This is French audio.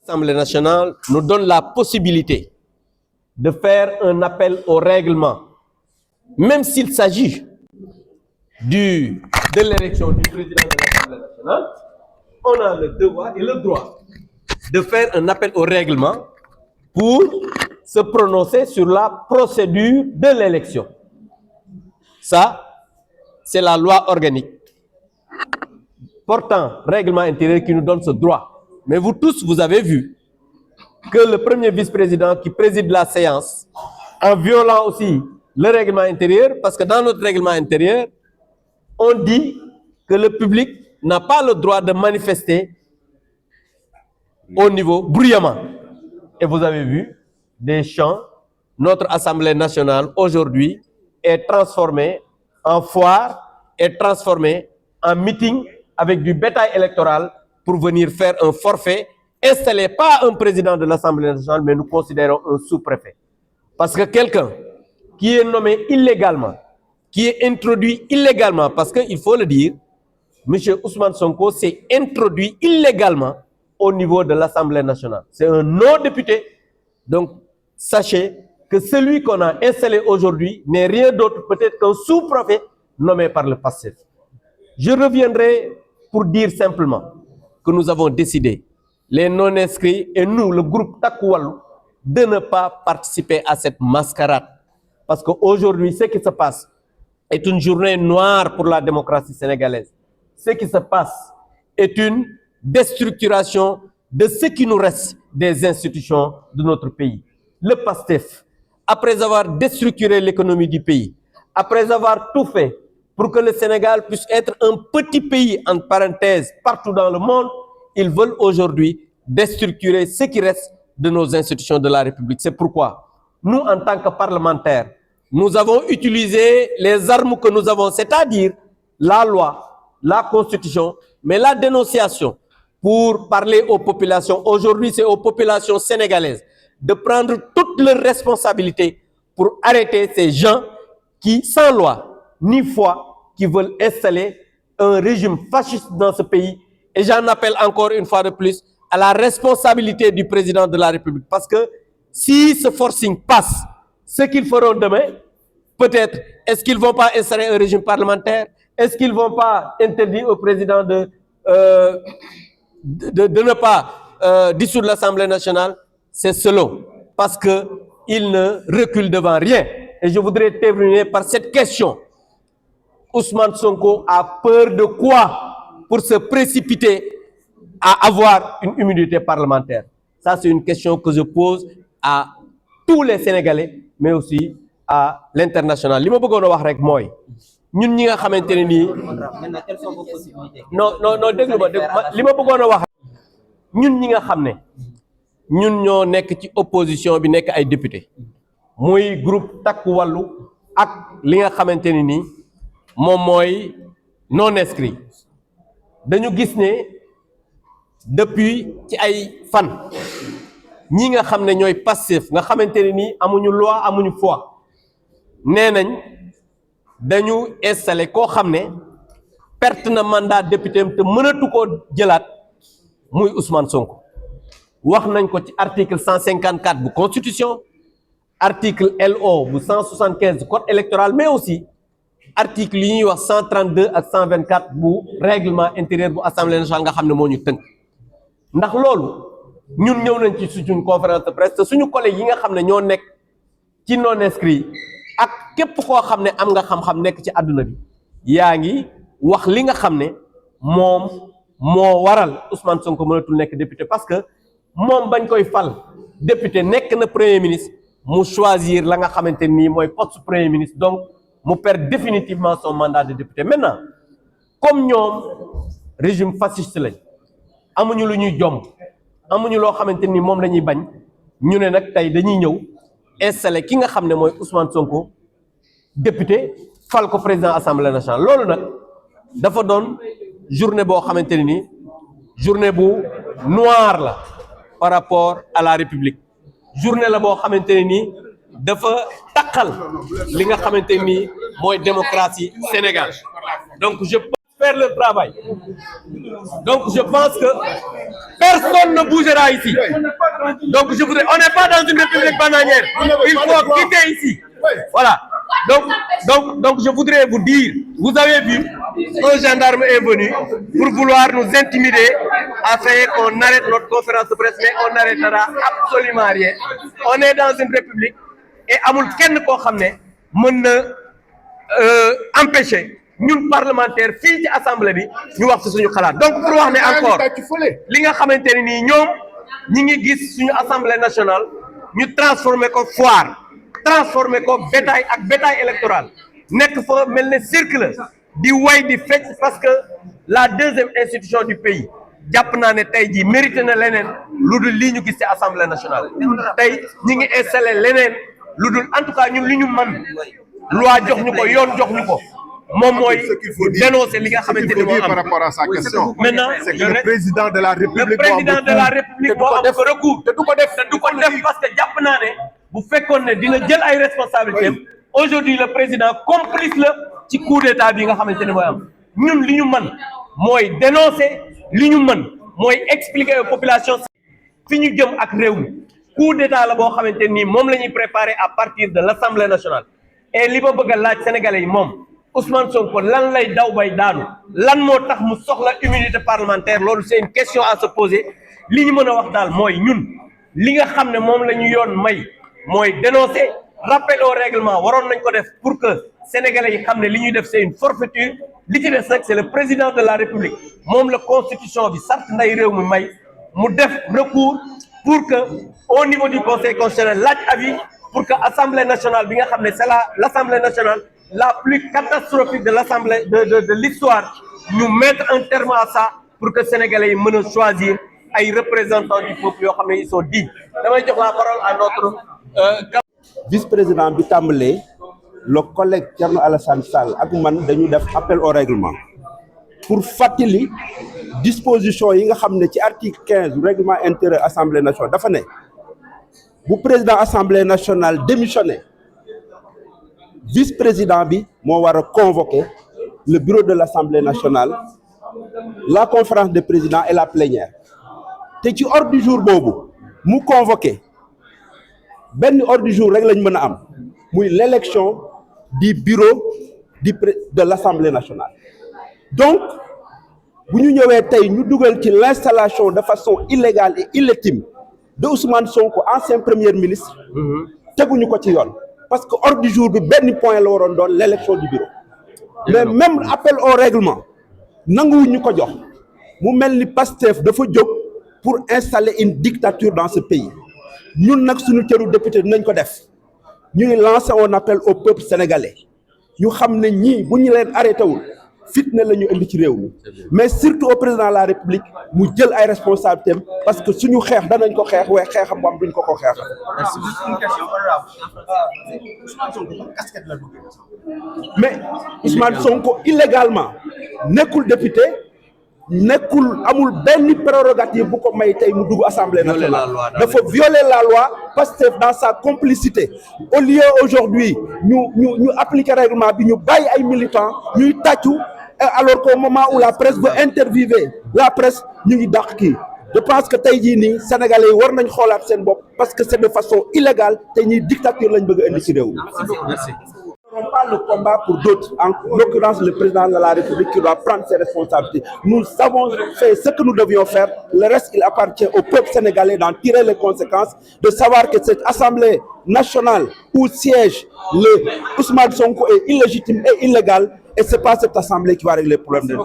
L'Assemblée nationale nous donne la possibilité de faire un appel au règlement, même s'il s'agit de l'élection du président de l'Assemblée nationale. On a le devoir et le droit de faire un appel au règlement pour se prononcer sur la procédure de l'élection. Ça, c'est la loi organique portant règlement intérieur qui nous donne ce droit. Mais vous tous, vous avez vu que le premier vice-président qui préside la séance, en violant aussi le règlement intérieur, parce que dans notre règlement intérieur, on dit que le public n'a pas le droit de manifester au niveau bruyamment. Et vous avez vu des chants, notre Assemblée nationale aujourd'hui est transformée en foire, est transformée en meeting avec du bétail électoral pour venir faire un forfait, installer pas un président de l'Assemblée nationale, mais nous considérons un sous-préfet. Parce que quelqu'un qui est nommé illégalement, qui est introduit illégalement, parce qu'il faut le dire, M. Ousmane Sonko s'est introduit illégalement au niveau de l'Assemblée nationale. C'est un non-député. Donc, sachez que celui qu'on a installé aujourd'hui n'est rien d'autre peut-être qu'un sous-préfet nommé par le PASTEF. Je reviendrai pour dire simplement que nous avons décidé, les non-inscrits et nous, le groupe Takku Wallu, de ne pas participer à cette mascarade. Parce qu'aujourd'hui, ce qui se passe est une journée noire pour la démocratie sénégalaise. Ce qui se passe est une déstructuration de ce qui nous reste des institutions de notre pays. Le PASTEF, après avoir déstructuré l'économie du pays, après avoir tout fait pour que le Sénégal puisse être un petit pays, entre parenthèses, partout dans le monde, ils veulent aujourd'hui déstructurer ce qui reste de nos institutions de la République. C'est pourquoi nous, en tant que parlementaires, nous avons utilisé les armes que nous avons, c'est-à-dire la loi, la Constitution, mais la dénonciation pour parler aux populations. Aujourd'hui, c'est aux populations sénégalaises de prendre toutes leurs responsabilités pour arrêter ces gens qui, sans loi ni foi, qui veulent installer un régime fasciste dans ce pays. Et j'en appelle encore une fois de plus à la responsabilité du président de la République. Parce que si ce forcing passe, ce qu'ils feront demain, peut-être, est-ce qu'ils ne vont pas installer un régime parlementaire? Est-ce qu'ils ne vont pas interdire au président de ne pas dissoudre l'Assemblée nationale? C'est selon. Parce qu'ils ne reculent devant rien. Et je voudrais terminer par cette question. Ousmane Sonko a peur de quoi pour se précipiter à avoir une immunité parlementaire? Ça, c'est une question que je pose à tous les Sénégalais, mais aussi à l'international. Li ma bëggoon a wax rek mooy ñun ñi nga xamante ne nii non déglu ma li ma bëggoon a wax ñun ñi nga xam ne ñun ñoo nekk ci opposition bi nekk ay député muy groupe Takku Wallu ak li nga xamante ne nii moom mooy non inscrit dañu gis ne depuis ci ay fan ñi nga xam ne ñooy Pastef nga xamante ne nii amuñu loi amuñu foi nee nañ dañu installé koo xam ne perte na mandat député am te mënatu koo jëlaat muy Ousmane Sonko. wax nañ ko ci article 154 bu constitution, article LO bu 175 du code électoral, mais aussi article yi ñuy wax 132 ak 124 bu règlement intérieur bu assemblée nationale nga xam ne moo ñu tënk. ndax loolu ñun ñëw nañ ci suñu conférence de presse te suñu collègues yi nga xam ne ñoo nekk ci non inscrit ak képp koo xam ne am nga xam-xam nekk ci àdduna bi yaa ngi wax li nga xam ne moom moo waral Ousmane Sonko mënatul nekk député. Parce que moom bañ koy fal député nekk na premier ministre mu choisir la nga xamante nii mooy poste premier ministre, donc mu perd définitivement son mandat de député. Maintenant comme ñoom régime fasciste lañ, amuñu lu ñuy jomb, amuñu loo xamante ni moom la ñuy bañ, ñu ne nag tey dañuy ñëw installé ki nga xam ne mooy Ousmane Sonko député, fal ko président assemblée nationale. loolu nag dafa doon journée boo xamante ne ni journée bu noire la par rapport à la République. journée la boo xamante ne ni dafa taqal li nga xamante ni mooy démocratie Sénégal. Donc je faire leur travail. Donc je pense que personne ne bougera ici. Donc je voudrais, on n'est pas dans une république bananière. Il faut quitter ici. Voilà. Donc je voudrais vous dire, vous avez vu, un gendarme est venu pour vouloir nous intimider afin qu'on arrête notre conférence de presse, mais on n'arrêtera absolument rien. On est dans une république et amul kenn koo xam ne mën na empêcher ñun parlementaire fii ci assemblée bi ñu wax ci suñu xalaat. Donc pour wax ne encore li nga xamante ne nii ñoom ñi ngi gis suñu assemblée nationale ñu transformer ko foire, transformer ko bétail ak bétail électoral nekk fa mel ne cirque di way di fecc parce que la deuxième institution du pays jàpp naa ne tey jii mérité na leneen lu dul lii ñu gis ci assemblée nationale. tey ñi ngi installé leneen lu dul en tout cas ñun li ñu mën loi jox ñu ko yoon jox ñu ko moom mooy dénoncer li nga xamante ni moo am. par rapport à sa question. maintenant c'est que le président de la république. le président de la république moo am ko recours te du ko def parce que jàpp naa ne bu fekkoon ne dina jël ay responsabilités am aujourd'hui le président complice la ci coup d'état bi nga xamante ne mooy am. ñun li ñu mën mooy dénoncer li ñu mën mooy expliquer aux populations fi ñu jëm ak réew mi coup d'état la boo xamante nii moom la ñuy préparer à partir de l'Assemblée nationale. et li ma bëgg a laaj sénégalais yi moom Ousmane Sonko lan lay daw bay daanu lan moo tax mu soxla immunité parlementaire loolu c'est une question à se poser. li ñu mën a wax daal mooy ñun li nga xam ne moom la ñu yoon may mooy dénoncer rappel au règlement waroon nañ ko def pour que sénégalais yi xam ne li ñuy def c'est une forfaiture. li ci des nag c'est le président de la république moom la constitution bi sart nday réew mi may mu def recours pour que au niveau du conseil constitutionnel laaj avis pour que assemblée nationale bi nga xam ne c'est l'assemblée nationale la plus catastrophique de l'assemblée de l'histoire ñu mettre un terme à ça pour que sénégalais yi mën a choisir ay représentants du peuple yoo xam ne ils sont dignes. damay jox la parole à notre vice-président bi tàmbalee le collègue Thierno Alassane Sall ak man dañu def appel au règlement pour fàttali disposition yi nga xam ne ci article 15 règlement intérieur assemblée nationale dafa ne bu président assemblée nationale démissionné vice-président bi moo war a convoquer le bureau de l'assemblée nationale la conférence des présidents et la plénière te ci ordre du jour boobu mu convoqué benn ordre du jour rek lañ mën a am muy l'élection du bureau de l'Assemblée nationale. Donc bu ñu ñëwee tey ñu dugal ci l'installation de façon illégale et illégitime de Ousmane Sonko ancien premier ministre teguñu ko ci yoon parce que ordre du jour bi benn point la waroon doon l'élection du bureau mais même appel au règlement nanguwuñu ko jox mu mel ni Pastef dafa jóg pour installer une dictature dans ce pays ñun nag suñu cëru député dinañ ko def ñu ngi lancer un appel au peuple sénégalais ñu xam ne ñii bu ñu leen arrêté wul fitna la ñu indi ci réew mi mais surtout au président de la république mu jël ay responsabilités parce que suñu xeex danañ ko xeex waaye xeexam moom duñ ko xeex. Merci. Une question Ousmane Sonko casquette la dugg. mais Ousmane Sonko illégalement nekkul député nekkul amul benn prérogative bu ko may tey mu dugg assemblée nationale dafa violer la loi Pastef dans sa complicité au lieu aujourd'hui ñu appliquer règlement bi ñu bàyyi ay militants ñuy tàccu alors qu'au moment où la presse veut interviewer la presse ñu ngi dàq kii je pense que tey jii nii sénégalais yi war nañ xoolaat seen bopp parce que c'est de façon illégale te ñuy dictature lañ bëgg a indi ci réew mi. Merci. Nous n'avons pas le combat pour d'autres, en l'occurrence le président de la République qui doit prendre ses responsabilités. Nous avons fait ce que nous devions faire, le reste il appartient au peuple sénégalais d'en tirer les conséquences, de savoir que cette assemblée nationale où siège le Ousmane Sonko est illégitime et illégale et c'est pas cette assemblée qui va régler le problème de